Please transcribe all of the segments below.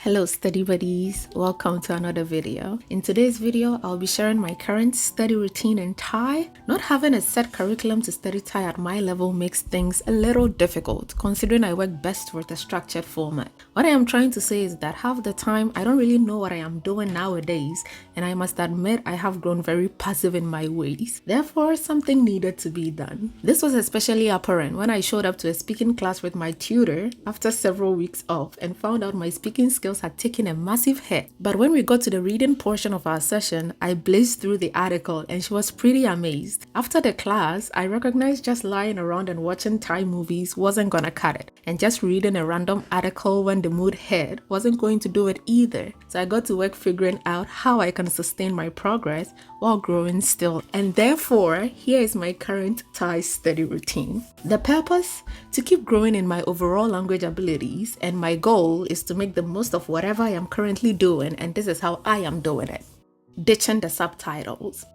Hello study buddies, welcome to another video. In today's video, I'll be sharing my current study routine in Thai. Not having a set curriculum to study Thai at my level makes things a little difficult, considering I work best with a structured format. What I am trying to say is that half the time, I don't really know what I am doing nowadays, and I must admit I have grown very passive in my ways. Therefore, something needed to be done. This was especially apparent when I showed up to a speaking class with my tutor after several weeks off and found out my speaking skills had taken a massive hit. But when we got to the reading portion of our session, I blazed through the article and she was pretty amazed. After the class, I recognized just lying around and watching Thai movies wasn't gonna cut it. And just reading a random article when the mood hit wasn't going to do it either. So I got to work figuring out how I can sustain my progress while growing still. And therefore, here is my current Thai study routine. The purpose? To keep growing in my overall language abilities, and my goal is to make the most of whatever I am currently doing, and this is how I am doing it. Ditching the subtitles.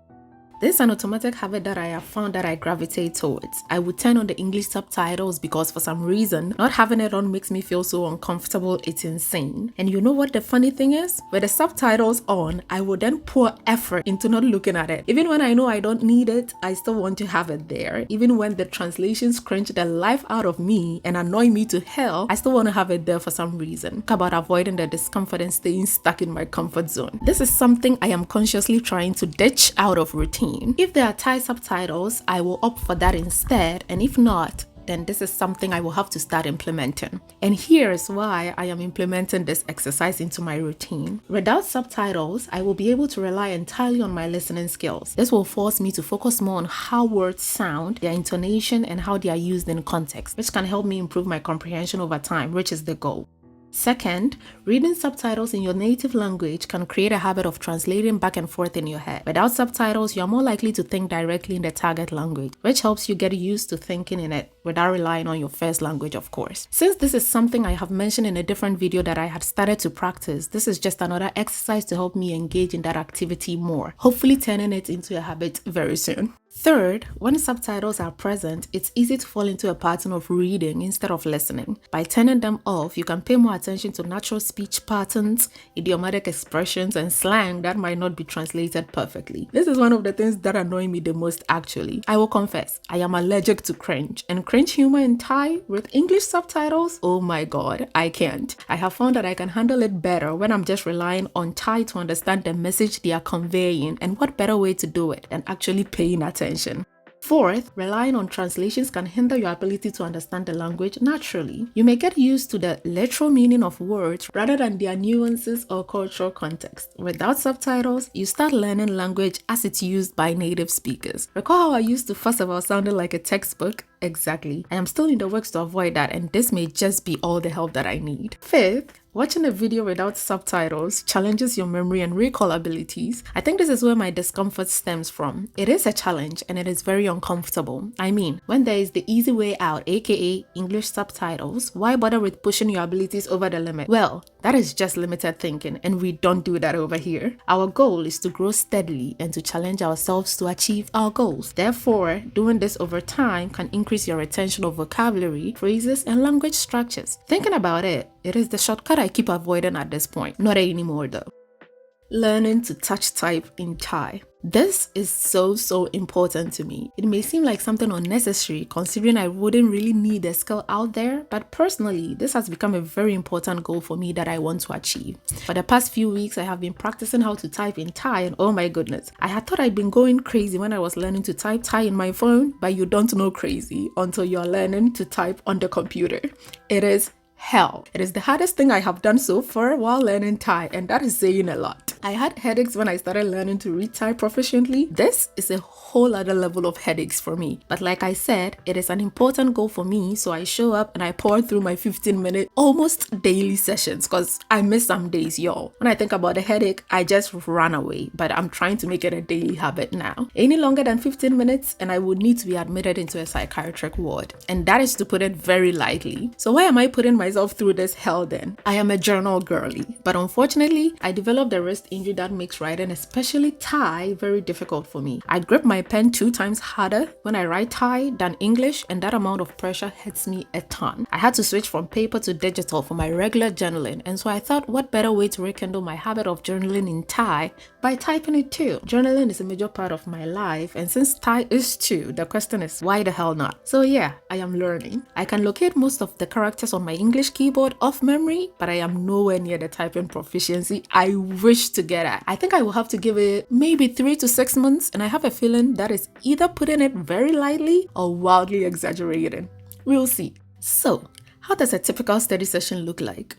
This is an automatic habit that I have found that I gravitate towards. I would turn on the English subtitles because for some reason, not having it on makes me feel so uncomfortable, it's insane. And you know what the funny thing is? With the subtitles on, I would then pour effort into not looking at it. Even when I know I don't need it, I still want to have it there. Even when the translations cringe the life out of me and annoy me to hell, I still want to have it there for some reason. Talk about avoiding the discomfort and staying stuck in my comfort zone. This is something I am consciously trying to ditch out of routine. If there are Thai subtitles, I will opt for that instead, and if not, then this is something I will have to start implementing. And here's why I am implementing this exercise into my routine. Without subtitles, I will be able to rely entirely on my listening skills. This will force me to focus more on how words sound, their intonation, and how they are used in context, which can help me improve my comprehension over time, which is the goal. Second, reading subtitles in your native language can create a habit of translating back and forth in your head. Without subtitles, you're more likely to think directly in the target language, which helps you get used to thinking in it without relying on your first language, of course. Since this is something I have mentioned in a different video that I had started to practice, this is just another exercise to help me engage in that activity more, hopefully turning it into a habit very soon. Third, when subtitles are present, it's easy to fall into a pattern of reading instead of listening. By turning them off, you can pay more attention to natural speech patterns, idiomatic expressions, and slang that might not be translated perfectly. This is one of the things that annoy me the most actually. I will confess, I am allergic to cringe, and cringe humor in Thai with English subtitles, oh my god, I can't. I have found that I can handle it better when I'm just relying on Thai to understand the message they are conveying, and what better way to do it than actually paying attention. Fourth, relying on translations can hinder your ability to understand the language naturally. You may get used to the literal meaning of words rather than their nuances or cultural context. Without subtitles, you start learning language as it's used by native speakers. Recall how I used to fuss about sounding like a textbook? Exactly. I am still in the works to avoid that, and this may just be all the help that I need. Fifth, watching a video without subtitles challenges your memory and recall abilities. I think this is where my discomfort stems from. It is a challenge and it is very uncomfortable. I mean, when there is the easy way out, aka English subtitles, why bother with pushing your abilities over the limit? Well, that is just limited thinking, and we don't do that over here. Our goal is to grow steadily and to challenge ourselves to achieve our goals. Therefore, doing this over time can increase your retention of vocabulary, phrases, and language structures. Thinking about it, it is the shortcut I keep avoiding at this point. Not anymore though. Learning to touch type in Thai. This is so important to me. It may seem like something unnecessary considering I wouldn't really need the skill out there, but personally, this has become a very important goal for me that I want to achieve. For the past few weeks, I have been practicing how to type in Thai, and oh my goodness, I had thought I'd been going crazy when I was learning to type Thai in my phone, but you don't know crazy until you're learning to type on the computer. It is hell. It is the hardest thing I have done so far while learning Thai, and that is saying a lot. I had headaches when I started learning to read Thai proficiently. This is a whole other level of headaches for me. But like I said, it is an important goal for me, so I show up and I pour through my 15-minute, almost daily sessions because I miss some days, y'all. When I think about the headache, I just run away, but I'm trying to make it a daily habit now. Any longer than 15 minutes and I would need to be admitted into a psychiatric ward. And that is to put it very lightly. So why am I putting myself through this hell then? I am a journal girly, but unfortunately, I developed a wrist injury that makes writing, especially Thai, very difficult for me. I grip my pen 2 times harder when I write Thai than English, and that amount of pressure hits me a ton. I had to switch from paper to digital for my regular journaling, and so I thought, what better way to rekindle my habit of journaling in Thai by typing it too. Journaling is a major part of my life, and since Thai is too, the question is, why the hell not? So yeah, I am learning. I can locate most of the characters on my English keyboard off memory, but I am nowhere near the typing proficiency I wish to get at. I think I will have to give it maybe 3 to 6 months, and I have a feeling that is either putting it very lightly or wildly exaggerating. We'll see. So, how does a typical study session look like?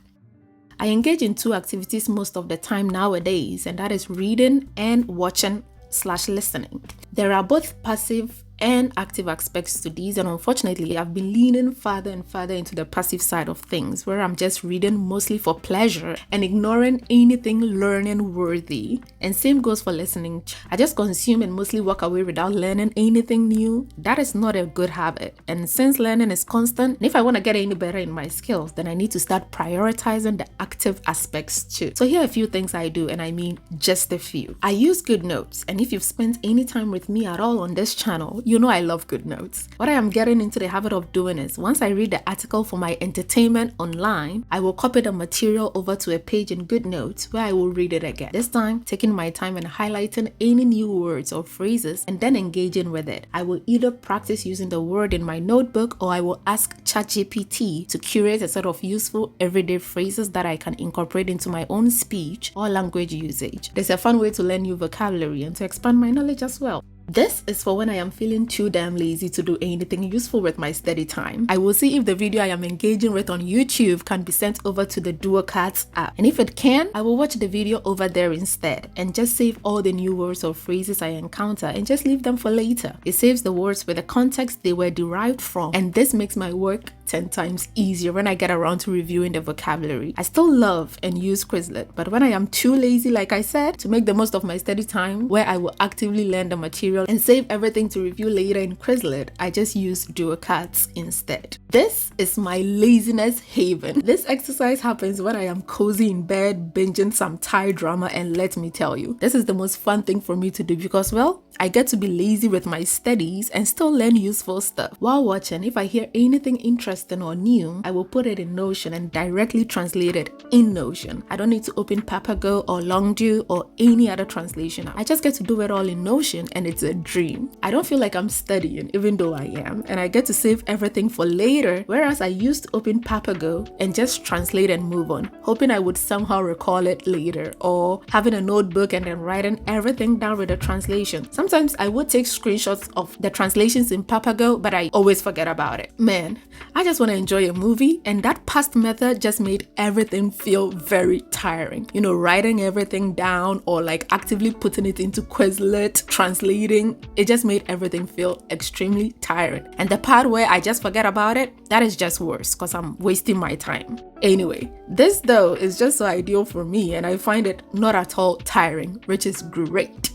I engage in 2 activities most of the time nowadays, and that is reading and watching/listening. There are both passive and active aspects to these, and unfortunately I've been leaning further and further into the passive side of things, where I'm just reading mostly for pleasure and ignoring anything learning worthy. And same goes for listening. I just consume and mostly walk away without learning anything new. That is not a good habit, and since learning is constant, and if I want to get any better in my skills, then I need to start prioritizing the active aspects too. So here are a few things I do, and I mean just a few. I use good notes, and if you've spent any time with me at all on this channel, you know I love good notes. What I am getting into the habit of doing is, once I read the article for my entertainment online, I will copy the material over to a page in good notes where I will read it again. This time, taking my time and highlighting any new words or phrases and then engaging with it. I will either practice using the word in my notebook, or I will ask ChatGPT to curate a set of useful everyday phrases that I can incorporate into my own speech or language usage. It's a fun way to learn new vocabulary and to expand my knowledge as well. This is for when I am feeling too damn lazy to do anything useful with my study time. I will see if the video I am engaging with on YouTube can be sent over to the DuoCards app. And if it can, I will watch the video over there instead and just save all the new words or phrases I encounter and just leave them for later. It saves the words with the context they were derived from, and this makes my work 10 times easier when I get around to reviewing the vocabulary. I still love and use Quizlet, but when I am too lazy, like I said, to make the most of my study time, where I will actively learn the material and save everything to review later in Quizlet, I just use DuoCards instead. This is my laziness haven. This exercise happens when I am cozy in bed, binging some Thai drama, and let me tell you, this is the most fun thing for me to do because, well, I get to be lazy with my studies and still learn useful stuff. While watching, if I hear anything interesting or new, I will put it in Notion and directly translate it in Notion. I don't need to open Papago or Longdew or any other translation. I just get to do it all in Notion, and it's a dream. I don't feel like I'm studying, even though I am, and I get to save everything for later, whereas I used to open Papago and just translate and move on, hoping I would somehow recall it later, or having a notebook and then writing everything down with a translation. Sometimes I would take screenshots of the translations in Papago, but I always forget about it. Man, I just want to enjoy a movie, and that past method just made everything feel very tiring. You know, writing everything down or like actively putting it into Quizlet, translating, it just made everything feel extremely tiring. And the part where I just forget about it, that is just worse because I'm wasting my time. Anyway, this though is just so ideal for me, and I find it not at all tiring, which is great.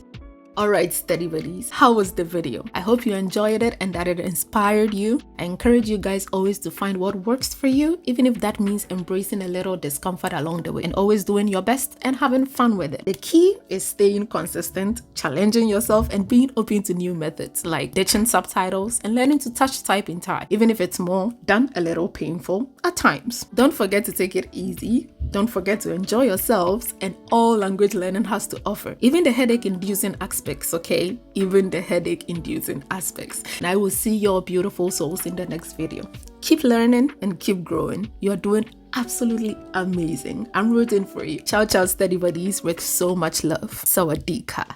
Alright, study buddies, how was the video? I hope you enjoyed it and that it inspired you. I encourage you guys always to find what works for you, even if that means embracing a little discomfort along the way, and always doing your best and having fun with it. The key is staying consistent, challenging yourself, and being open to new methods like ditching subtitles and learning to touch type in Thai, even if it's more than a little painful at times. Don't forget to take it easy. Don't forget to enjoy yourselves and all language learning has to offer, even the headache-inducing aspects, okay? Even the headache-inducing aspects. And I will see your beautiful souls in the next video. Keep learning and keep growing. You're doing absolutely amazing. I'm rooting for you. Ciao, ciao, study buddies, with so much love. Sawadee ka.